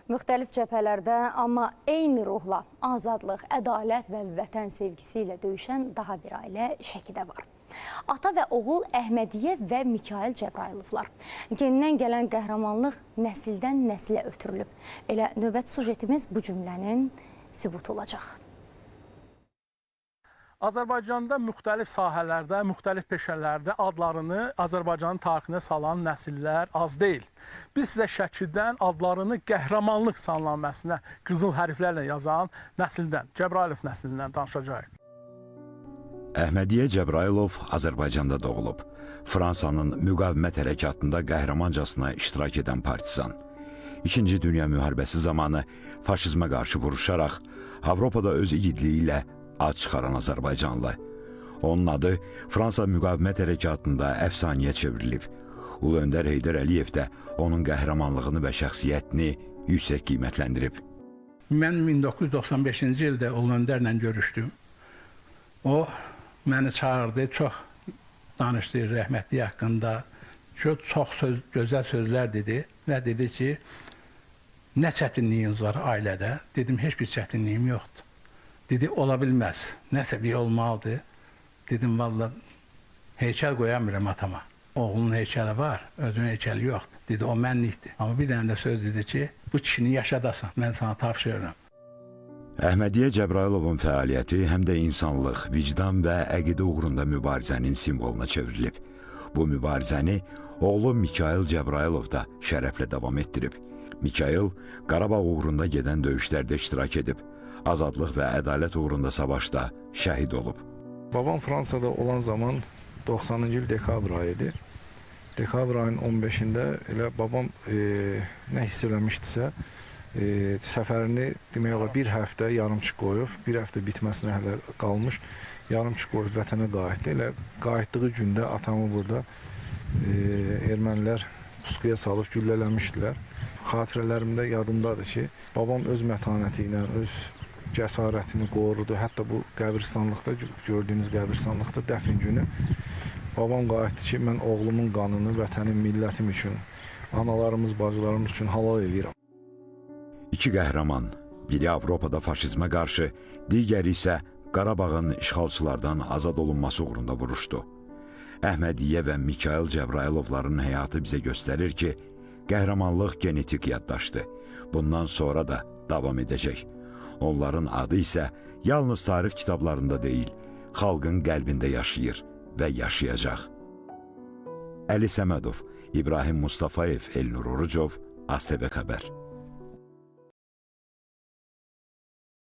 Müxtəlif cəbhələrdə, amma eyni ruhla azadlıq, ədalət və vətən sevgisi ilə döyüşən daha bir ailə Şəkidə var. Ata və oğul Əhmədiyyə və Mikail Cəbrayılovlar. Genindən gələn qəhrəmanlıq nəsildən nəsilə ötürülüb. Elə növbət sujetimiz bu cümlənin sübutu olacaq. Azərbaycanda müxtəlif sahələrdə, müxtəlif peşələrdə adlarını Azərbaycanın tarixinə salan nəsillər az deyil. Biz sizə Şəkidən adlarını qəhrəmanlıq salnaməsinə qızıl hərflərlə yazan nəsildən, Cəbrayılov nəslindən danışacağıq. Əhmədiyyə Cəbrayılov Azərbaycanda doğulub. Fransanın müqavimət hərəkatında qəhrəmancasına iştirak edən partizan. İkinci Dünya müharibəsi zamanı faşizmə qarşı vuruşaraq Avropada öz igidliyi ilə ad çıxaran Azərbaycanlı. Onun adı Fransa müqavimət hərəkatında əfsanəyə çevrilib. Ulu Öndər Heydər Əliyev də onun qəhrəmanlığını və şəxsiyyətini yüksək qiymətləndirib. Mən 1995-ci ildə Ulu Öndərlə görüşdüm. O məni çağırdı, çox danışdı rəhmətli haqqında. Çox gözəl sözlər dedi və dedi ki, nə çətinliyiniz var ailədə? Dedim, heç bir çətinliyim yoxdur. Dedi, ola bilməz, nəsə bir olmalıdır. Dedim, valla heykəl qoyamıram atama. Oğlunun heykəli var, özünün heykəli yoxdur. Dedi, o mənlikdir. Amma bir dənə də söz dedi ki, bu kişini yaşadasan, mən sana tapşırıram. Əhmədiyyə Cəbrayilovun fəaliyyəti həm də insanlıq, vicdan və əqidə uğrunda mübarizənin simvoluna çevrilib. Bu mübarizəni oğlu Mikail Cəbrayilov da şərəflə davam etdirib. Mikail Qarabağ uğrunda gedən döyüşlərdə iştirak edib. Azadlıq və ədalət uğrunda savaşda şəhid olub. Babam Fransada olan zaman 90-cı il dekabr ayıdır. Dekabr ayının 15-də elə babam nə hiss eləmişdisə, səfərini demək olar bir həftə yarımçıq qoyub, bir həftə bitməsinə hələ qalmış, yarımçıq qoyub vətənə qayıtdı. Elə qayıtdığı gündə atamı burada ermənilər pusquya salıb güllələmişdilər. Xatirələrimdə yadımdadır ki, babam öz mətanəti ilə, öz cəsarətini qorudu. Hətta bu qəbirstanlıqda, gördüyünüz qəbirstanlıqda dəfn günü babam qayıtdı ki, mən oğlumun qanını vətənim, millətim üçün, analarımız, bacılarımız üçün halal edirəm. İki qəhrəman, biri Avropada faşizmə qarşı, digəri isə Qarabağın işğalçılardan azad olunması uğrunda vuruşdu. Əhmədiyyə və Mikail Cəbrayilovların həyatı bizə göstərir ki, qəhrəmanlıq genetik yaddaşdı. Bundan sonra da davam edəcək. Onların adı isə yalnız tarix kitablarında deyil, xalqın qəlbində yaşayır və yaşayacaq. Əli Səmədov, İbrahim Mustafayev, Elnur Orucov, ASTV Xəbər.